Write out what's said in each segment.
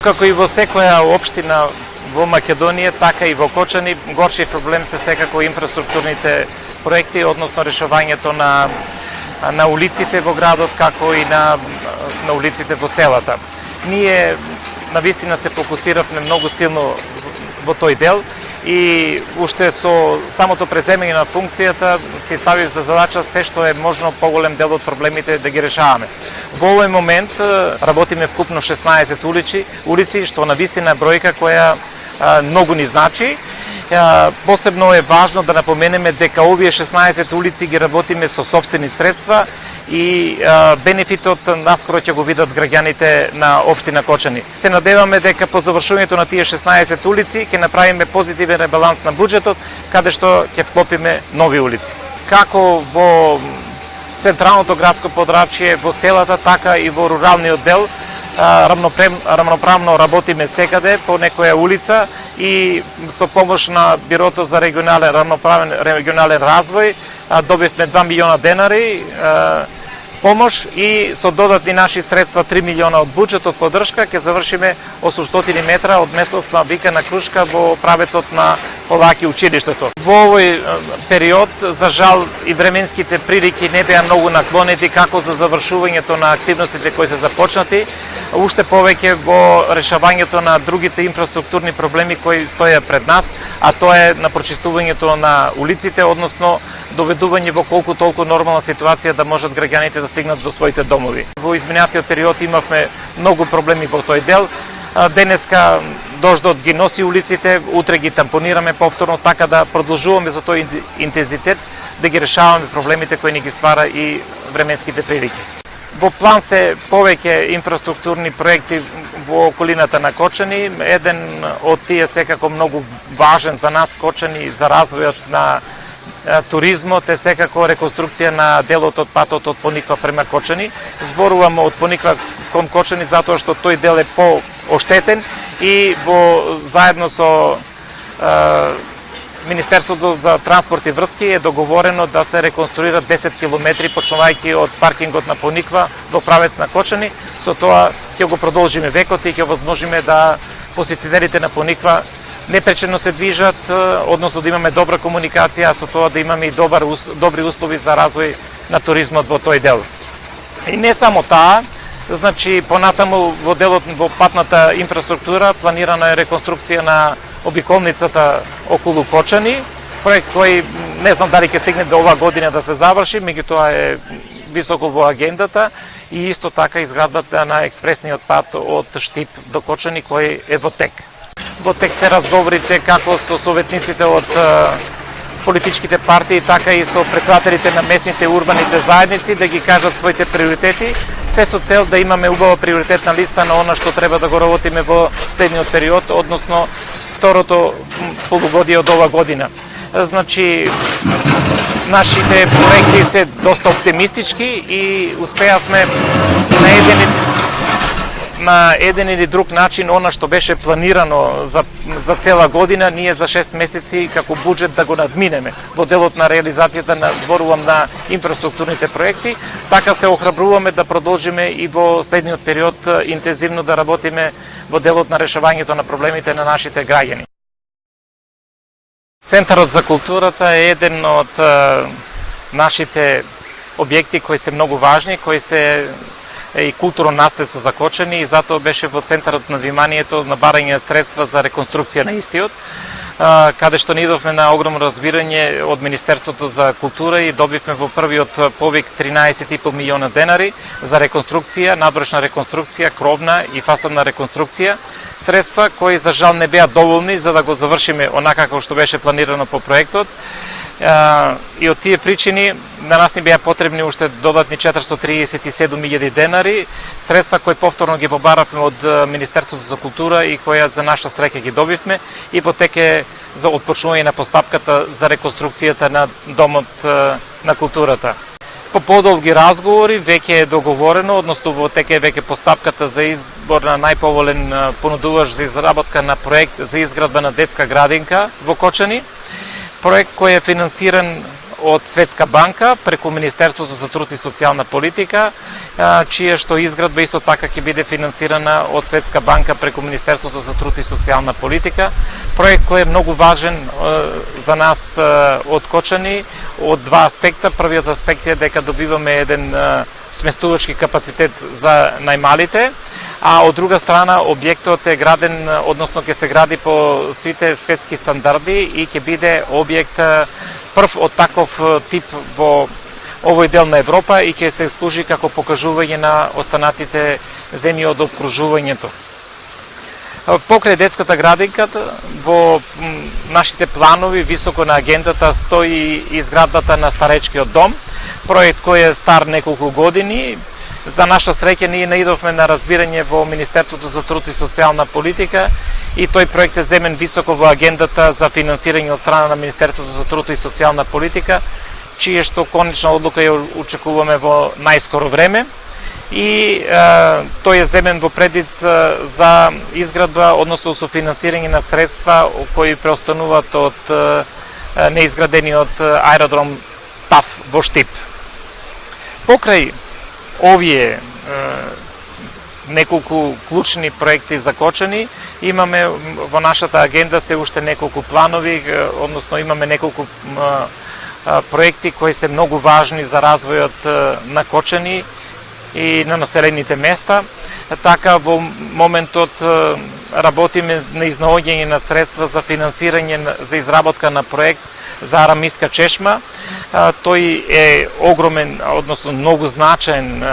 Како и во секоја општина во Македонија, така и во Кочани, горши проблем се секако инфраструктурните проекти, односно решавањето на улиците во градот, како и на улиците во селата. Ние навистина се фокусиравме многу силно во тој дел и уште со самото преземање на функцијата си ставив за задача се што е можно поголем дел од проблемите да ги решаваме. Во овој момент работиме вкупно 16 улици, што навистина е бројка која многу ни значи. Посебно е важно да напоменеме дека овие 16 улици ги работиме со сопствени средства и бенефитот наскоро ќе го видат граѓаните на општина Кочани. Се надеваме дека по завршувањето на тие 16 улици ќе направиме позитивен ребаланс на буџетот, каде што ќе вклопиме нови улици. Како во централното градско подрачје, во селата, така и во руралниот дел, рамноправно работиме секаде по некоја улица и со помош на Бирото за рамноправен регионален развој добивме 2 милиона денари помош и со додатни наши средства 3 милиона од буџетот поддршка ќе завршиме 800 метра од местоста Викана Крушка во правецот на Полаки училиштето. Во овој период, за жал, и временските прилики не беа многу наклонети како за завршувањето на активностите кои се започнати, уште повеќе во решавањето на другите инфраструктурни проблеми кои стоја пред нас, а тоа е на прочистувањето на улиците, односно доведување во колку толку нормална ситуација да можат граѓаните да стигнат до своите домови. Во изминатиот период имавме многу проблеми во тој дел. Денеска дождот ги носи улиците, утре ги тампонираме повторно, така да продолжуваме за тој интензитет да ги решаваме проблемите кои ни ги ствара и временските прилики. Во план се повеќе инфраструктурни проекти во околината на Кочани. Еден од тие секако многу важен за нас Кочани, за развојот на туризмот, е секако реконструкција на делот од патот од Пониква према Кочани. Зборувам од Пониква кон Кочани затоа што тој дел е по-оштетен и заедно со Министерството за транспорт и врски е договорено да се реконструира 10 километри почнувајќи од паркингот на Пониква во правец на Кочани. Со тоа ќе го продолжиме векот и ќе возможиме да посетителите на Пониква непречено се движат, односно да имаме добра комуникација, а со тоа да имаме и добри услови за развој на туризмот во тој дел. И не само таа, значи понатаму во делот во патната инфраструктура планирана е реконструкција на обиколницата околу Кочани, проект кој не знам дали ќе стигне до оваа година да се заврши, меѓутоа е високо во агендата, и исто така изградбата на експресниот пат од Штип до Кочани кој е во тек. Во тек се разговорите како со советниците од политичките партии, така и со председателите на местните урбаните заедници да ги кажат своите приоритети, се со цел да имаме убава приоритетна листа на она што треба да го работиме во следниот период, односно второто полугодие од ова година. Значи, нашите проекции се доста оптимистички и успеавме на еден или друг начин она што беше планирано за цела година, ние за 6 месеци како буџет да го надминеме во делот на реализацијата зборувам на инфраструктурните проекти. Така се охрабруваме да продолжиме и во следниот период интензивно да работиме во делот на решавањето на проблемите на нашите граѓани. Центарот за културата е еден од нашите објекти кои се многу важни, кои се и културно наследство за Кочани, и затоа беше во центарот на вниманието на барање средства за реконструкција на истиот, каде што ни идовме на огромно разбирање од Министерството за култура и добивме во првиот повик 13,5 милиона денари за реконструкција, надворешна реконструкција, кровна и фасадна реконструкција, средства кои за жал не беа доволни за да го завршиме онака како што беше планирано по проектот. И од тие причини на нас ни беа потребни уште додатни 437.000 денари, средства кои повторно ги побаравме од Министерството за култура и која за наша среќа ги добивме, и во тек е за отпочнување на постапката за реконструкцијата на Домот на културата. По подолги разговори веќе е договорено, односно во тек е веќе постапката за избор на најповолен понудувач за изработка на проект за изградба на детска градинка во Кочани. Проект кој е финансиран од Светска банка преку Министерството за труд и социјална политика, чија што изградба исто така ќе биде финансирана од Светска банка преку Министерството за труд и социјална политика. Проект кој е многу важен за нас од Кочани од два аспекта. Првиот аспект е дека добиваме еден сместувачки капацитет за најмалите, а од друга страна објектот е граден, односно ќе се гради по сите светски стандарди и ќе биде објект прв од таков тип во овој дел на Европа и ќе се служи како покажување на останатите земји од окружувањето. Покрај детската градинка, во нашите планови високо на агендата стои изградбата на старечкиот дом, проект кој е стар неколку години. За наша среќа ние наидовме на разбирање во Министерството за труд и социјална политика и тој проект е земен високо во агендата за финансирање од страна на Министерството за труд и социјална политика, чие што конечна одлука ја очекуваме во најскоро време. И тој е земен во предвид за изградба, односно софинансирање на средства кои преостануваат од неизградениот аеродром ТАФ во Штип. Покрај овие неколку клучни проекти за Кочани, имаме во нашата агенда се уште неколку планови, односно имаме неколку проекти кои се многу важни за развојот на Кочани и на населените места. Така во моментот работиме на изнаоѓање на средства за финансирање за изработка на проект за Арамиска чешма. Тој е огромен, односно многу значаен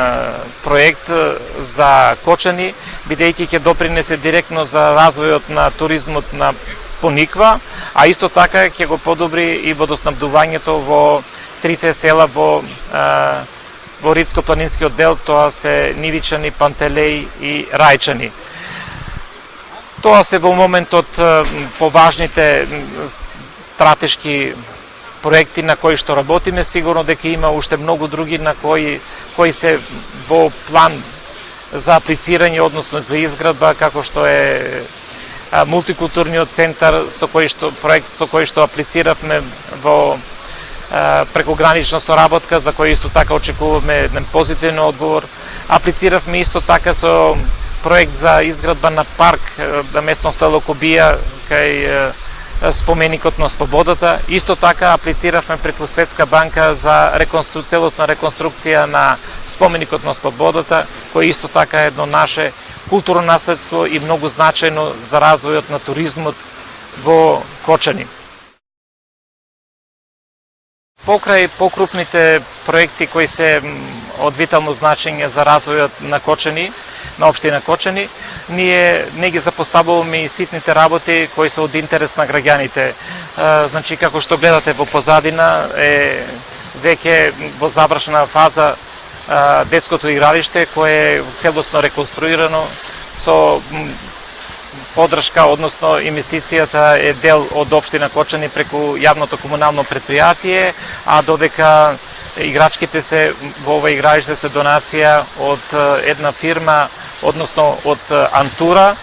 проект за Кочани, бидејќи ќе допринесе директно за развојот на туризмот на Пониква, а исто така ќе го подобри и водоснабдувањето во трите села во Ридско-планинскиот дел, тоа се Нивичани, Пантелеј и Рајчани. Тоа се во моментот поважните стратешки проекти на кои што работиме. Сигурно дека има уште многу други на кои се во план за аплицирање, односно за изградба, како што е мултикултурниот центар проект со кој што аплициравме во прекогранична соработка, за кој исто така очекуваме еден позитивен одговор. Аплициравме исто така со проект за изградба на парк на местноста Локобија кај споменикот на Слободата. Исто така аплициравме преку Светска банка за целосна реконструкција на споменикот на Слободата, кој исто така е едно наше културно наследство и многу значајно за развојот на туризмот во Кочани. Покрај покрупните проекти кои се од витално значење за развојот на Кочани, на општина Кочани, ние не ги запоставуваме и ситните работи кои се од интерес на граѓаните. Значи, како што гледате во позадина, е веќе во завршена фаза детското игралиште, кое е целосно реконструирано со подршка, односно инвестицијата е дел од општина Кочани преку јавното комунално предпријатие, а додека играчките се во ова игралиште се донација од една фирма, односно од Антура,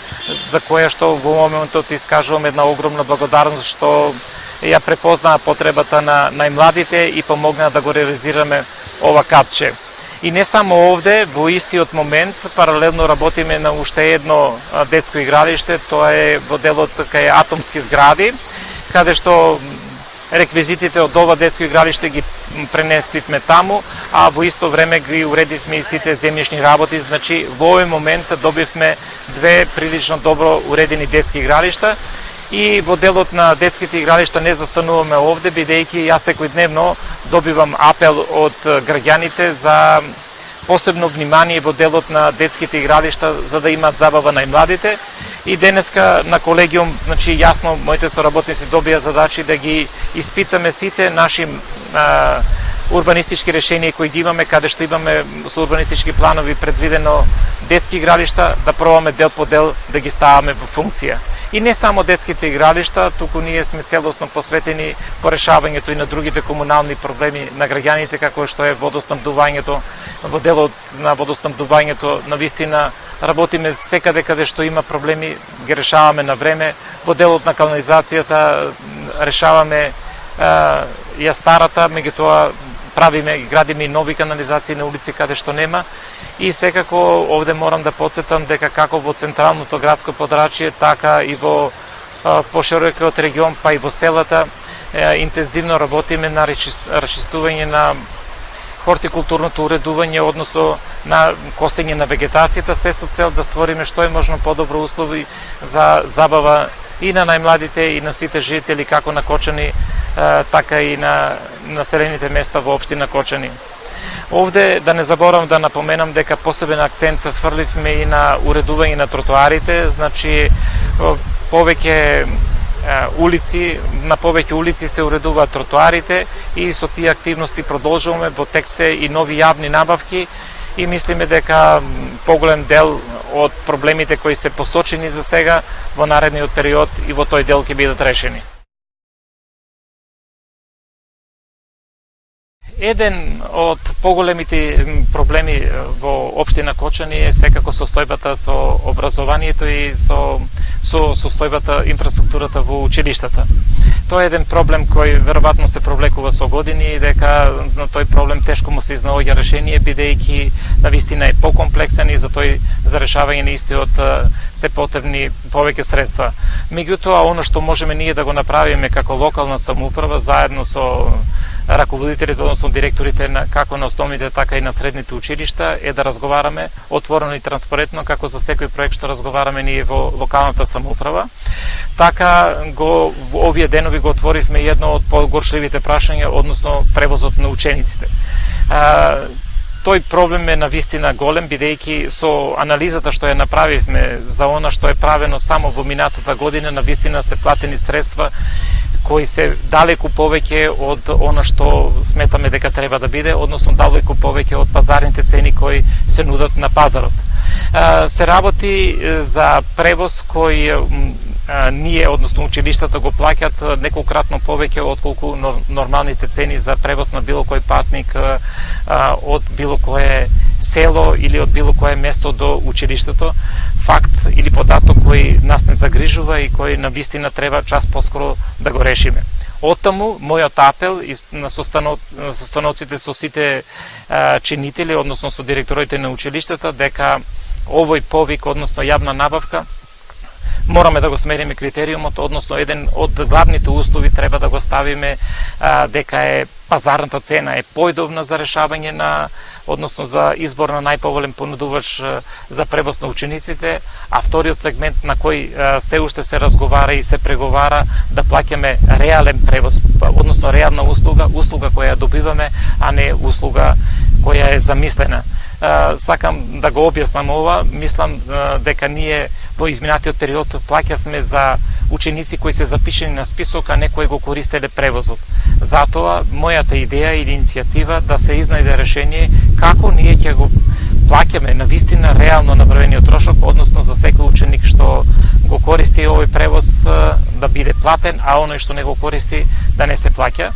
за која што во моментот искажувам една огромна благодарност што ја препознаа потребата на најмладите и помогнаа да го реализираме ова капче. И не само овде, во истиот момент, паралелно работиме на уште едно детско игралиште, тоа е во делот кај Атомски згради, каде што реквизитите од ова детско игралиште ги пренесливме таму, а во исто време ги уредивме и сите земјишни работи. Значи, во овој момент добивме две прилично добро уредени детски игралишта. И во делот на детските игралишта не застануваме овде, бидејќи јас секојдневно добивам апел од граѓаните за посебно внимание во делот на детските игралишта, за да имаат забава најмладите. И денеска на колегиум, значи јасно, моите соработници добија задачи да ги испитаме сите наши урбанистички решенија кои ги имаме, каде што имаме со урбанистички планови предвидено детски игралишта, да пробаме дел по дел да ги ставаме во функција. И не само детските игралишта, туку ние сме целосно посветени по решавањето и на другите комунални проблеми на граѓаните, како што е водоснабдувањето. Во делот на водоснабдувањето на вистина работиме секаде каде што има проблеми, ги решаваме на време. Во делот на канализацијата решаваме ја старата, меѓутоа правиме и градиме и нови канализации на улици каде што нема. И секако овде морам да подсетам дека како во централното градско подрачје, така и во поширокиот регион, па и во селата, интензивно работиме на расчистување на хортикултурното уредување, односно на косење на вегетацијата, се со цел да створиме што е можно подобро услови за забава и на најмладите и на сите жители како на Кочани, така и на населените места во општина Кочани. Овде да не заборавам да напоменам дека посебен акцент фрливме и на уредување на тротоарите, значи повеќе улици, на повеќе улици се уредуваат тротоарите и со тие активности продолжуваме, во тек се и нови јавни набавки и мислиме дека поголем дел од проблемите кои се посочени за сега во наредниот период и во тој дел ќе бидат решени. Еден од поголемите проблеми во општина Кочани е секако состојбата со образованието и со состојбата инфраструктурата во училиштата. Тоа е еден проблем кој веројатно се провлекува со години и дека на тој проблем тешко му се изнаоѓа решение, бидејќи навистина е покомплексен и за решавање на истиот се потребни повеќе средства. Меѓутоа, оно што можеме ние да го направиме како локална самоуправа заедно со раководителите, односно директорите како на основните, така и на средните училишта, е да разговараме отворено и транспарентно, како за секој проект што разговараме ние во локалната самоуправа. Така во овие денови го отворивме едно од погоршливите прашања, односно превозот на учениците. Тој проблем е навистина голем, бидејќи со анализата што ја направивме за она што е правено само во минатата година, навистина се платени средства кои се далеку повеќе од она што сметаме дека треба да биде, односно далеку повеќе од пазарните цени кои се нудат на пазарот. Се работи за превоз кој ние, односно училиштата, го плаќат неколкратно повеќе отколку нормалните цени за превоз на било кој патник од било кое село или од било кое место до училиштето. Факт или податок кој нас не загрижува и кој навистина треба час поскоро да го решиме. Оттаму, мојот апел и на состаноците со сите чинители, односно со директорите на училиштата, дека овој повик, односно јавна набавка, мораме да го смериме критериумот, односно еден од главните услови треба да го ставиме дека е пазарната цена е појдовна за решавање на, односно за избор на најповолен понудувач за превоз на учениците, а вториот сегмент на кој се уште се разговара и се преговара да плаќаме реален превоз, односно реална услуга која ја добиваме, а не услуга која е замислена. Сакам да го објаснам ова, мислам дека ние во изминатиот период плаќавме за ученици кои се запишени на список, а не кои го користеле превозот. Затоа, мојата идеја или иницијатива да се изнајде решение како ние ќе го плаќаме на вистина реално направениот трошок, односно за секој ученик што го користи овој превоз да биде платен, а оној што не го користи да не се плаќа.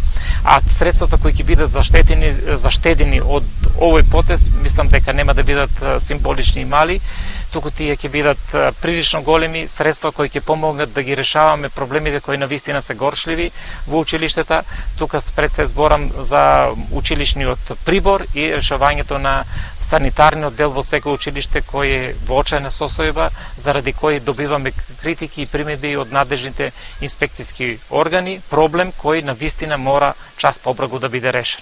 А средствата кои ќе бидат заштедени од овој потез, мислам дека нема да бидат символични и мали, туку тие ќе бидат прилично големи средства кои ќе помогнат да ги решаваме проблемите кои навистина се горшливи во училиштата. Тука пред се зборам за училишниот прибор и решавањето на санитарниот дел во секој училиште кој е во очајна состојба, заради кој добиваме критики и примедби од надлежните инспекцијски органи, проблем кој навистина мора час побрзо да биде решен.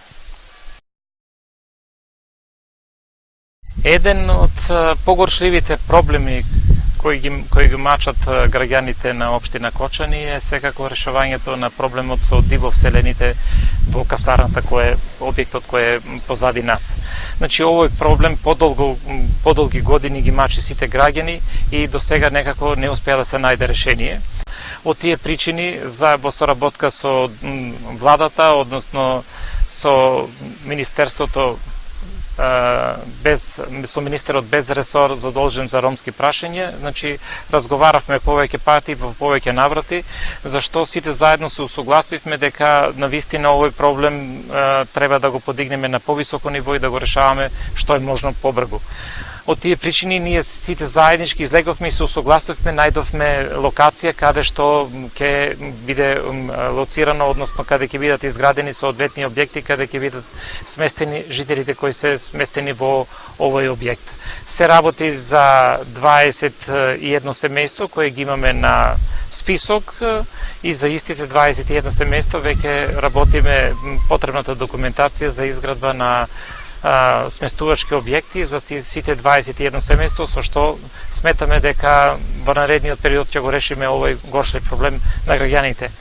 Еден од погоршливите проблеми кои ги мачат граѓаните на општина Кочани е секако решавањето на проблемот со дивовселените во касарната кој е објектот кој е позади нас. Значи овој проблем подолги години ги мачи сите граѓани и до сега некако не успеа да се најде решение. Од тие причини, во соработка со владата, односно со Министерството со министерот без ресор задолжен за ромски прашања, значи разговаравме повеќе пати во повеќе наврати, зашто сите заедно се усогласивме дека навистина овој проблем треба да го подигнеме на повисоко ниво и да го решаваме што е можно побрзо. Од тие причини ние сите заеднички излеговме и се усогласивме, најдовме локација каде што ќе биде лоцирано, односно каде ќе бидат изградени соодветни објекти, каде ќе бидат сместени жителите кои се сместени во овој објект. Се работи за 21 семејство кое ги имаме на список и за истите 21 семејства веќе работиме потребната документација за изградба на сместувачки објекти за сите 21 семејство, со што сметаме дека во наредниот период ќе го решиме овој горшлив проблем на граѓаните.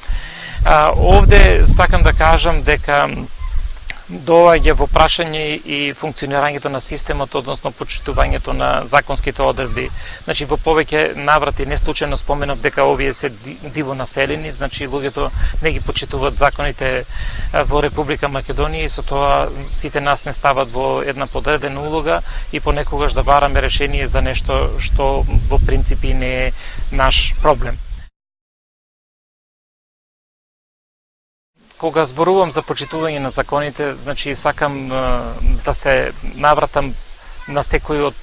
Овде сакам да кажам дека доаѓа во прашање и функционирањето на системот, односно почитувањето на законските одредби. Значи, во повеќе наврати не случајно споменав дека овие се диво населени, значи луѓето не ги почитуваат законите во Република Македонија и со тоа сите нас не стават во една подредена улога и понекогаш да бараме решение за нешто што во принципи не е наш проблем. Кога зборувам за почитување на законите, значи сакам да се навратам на секој од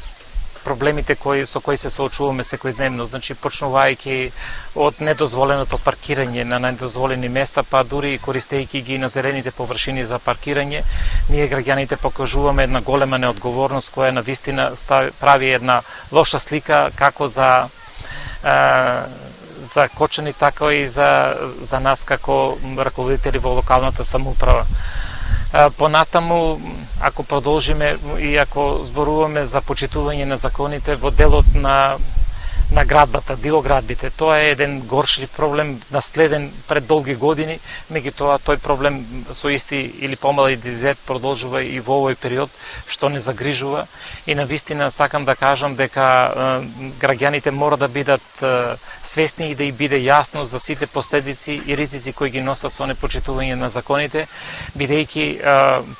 проблемите со кои се соочуваме секојдневно, значи почнувајќи од недозволеното паркирање на недозволени места, па дури и користејќи ги на зелените површини за паркирање, ние граѓаните покажуваме една голема неодговорност која навистина прави една лоша слика како за Кочани, така и за нас како раководители во локалната самоуправа. Понатаму, ако продолжиме и ако зборуваме за почитување на законите во делот на градбата, дилоградбите, тоа е еден горшлив проблем наследен пред долги години, меѓутоа тој проблем со исти или помал интензитет продолжува и во овој период, што не загрижува и навистина сакам да кажам дека граѓаните мора да бидат свесни и да и биде јасно за сите последици и ризици кои ги носат со непочитување на законите, бидејќи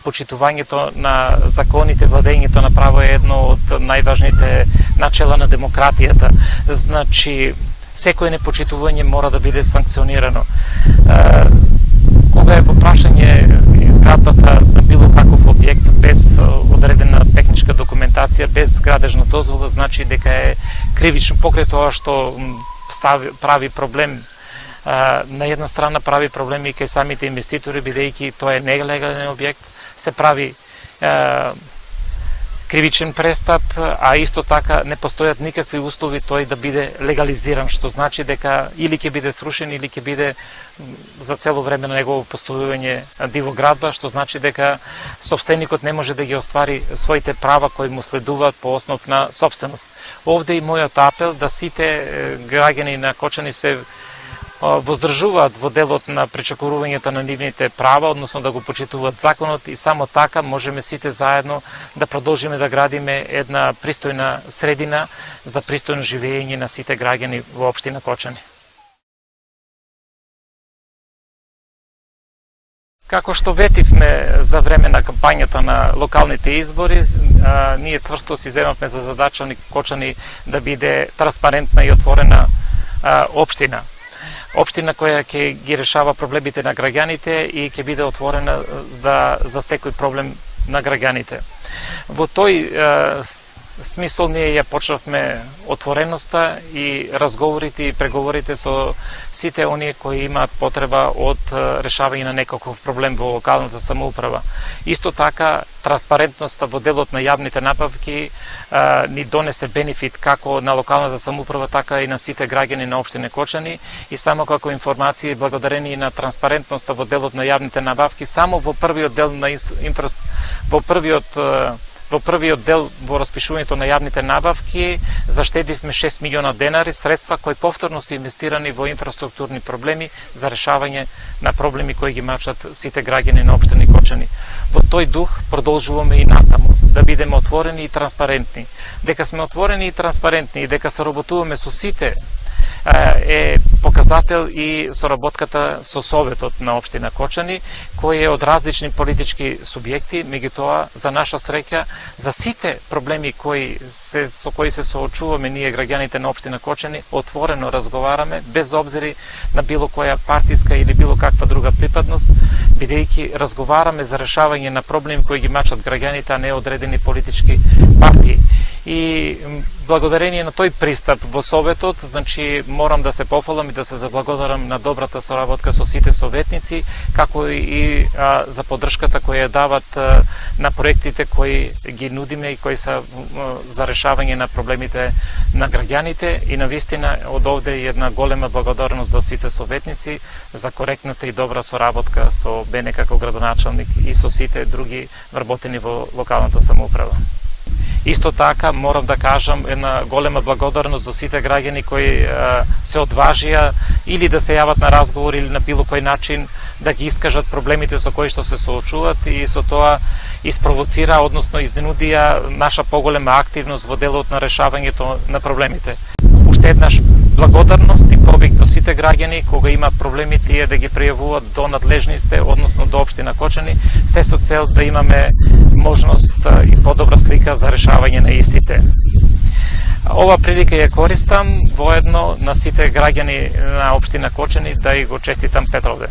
почитувањето на законите, владењето на право е едно од најважните начела на демократијата. Значи, секој непочитување мора да биде санкционирано. Кога е во прашање изградбата на било каков објект без одредена техничка документација, без градежна дозвола, значи дека е кривично покрај тоа што прави проблем. На една страна прави проблеми и кај самите инвеститори, бидејќи тоа е нелегален објект, се прави кривичен престап, а исто така не постојат никакви услови тој да биде легализиран, што значи дека или ќе биде срушен или ќе биде за цело време на негово постојување диво градба, што значи дека собственикот не може да ги оствари своите права кои му следуваат по основ на собственост. Овде и мојот апел да сите граѓани на Кочани се воздржуваат во делот на пречекорувањето на нивните права, односно да го почитуваат законот и само така можеме сите заедно да продолжиме да градиме една пристојна средина за пристојно живење на сите граѓани во општина Кочани. Како што ветивме за време на кампањата на локалните избори, ние цврсто си земавме за задача Кочани да биде транспарентна и отворена општина. Општина која ќе ги решава проблемите на граѓаните и ќе биде отворена за секој проблем на граѓаните. Во тој смисол ние ја почнавме отвореноста и разговорите и преговорите со сите оние кои имаат потреба од решавање на некаков проблем во локалната самоуправа. Исто така, транспарентноста во делот на јавните набавки ни донесе бенефит како на локалната самоуправа, така и на сите граѓани на општина Кочани и само како информација благодарение на транспарентноста во делот на јавните набавки, само во првиот дел на Во првиот дел во распишувањето на јавните набавки заштедивме 6 милиона денари, средства кои повторно се инвестирани во инфраструктурни проблеми за решавање на проблеми кои ги мачат сите граѓани на општина Кочани. Во тој дух продолжуваме и натаму да бидеме отворени и транспарентни. Дека сме отворени и транспарентни и дека соработуваме со сите е показател и соработката со Советот на општина Кочани, кој е од различни политички субјекти, меѓутоа за наша среќа, за сите проблеми со кои се соочуваме ние граѓаните на општина Кочани, отворено разговараме, без обзири на било која партиска или било каква друга припадност, бидејќи разговараме за решавање на проблеми кои ги мачат граѓаните, а не одредени политички партии. и благодарение на тој пристап во Советот, значи морам да се пофалам и да се заблагодарам на добрата соработка со сите советници, како и за поддршката која ја дават на проектите кои ги нудиме и кои се за решавање на проблемите на граѓаните, и навистина од овде една голема благодарност за сите советници за коректната и добра соработка со мене како градоначалник и со сите други вработени во локалната самоуправа. Исто така морам да кажам една голема благодарност за сите граѓани кои се одважија или да се јават на разговор или на било кој начин да ги искажат проблемите со кои што се соочуваат, и со тоа испровоцира, односно изненудија наша поголема активност во делот на решавањето на проблемите. Уште еднаш благодарност и повик до сите граѓани кога има проблеми тие да ги пријавуваат до надлежните, односно до општина Кочани, се со цел да имаме можност и подобра слика за решавање на истите. Ова прилика ја користам воедно на сите граѓани на општина Кочани да и го честитам Петровден.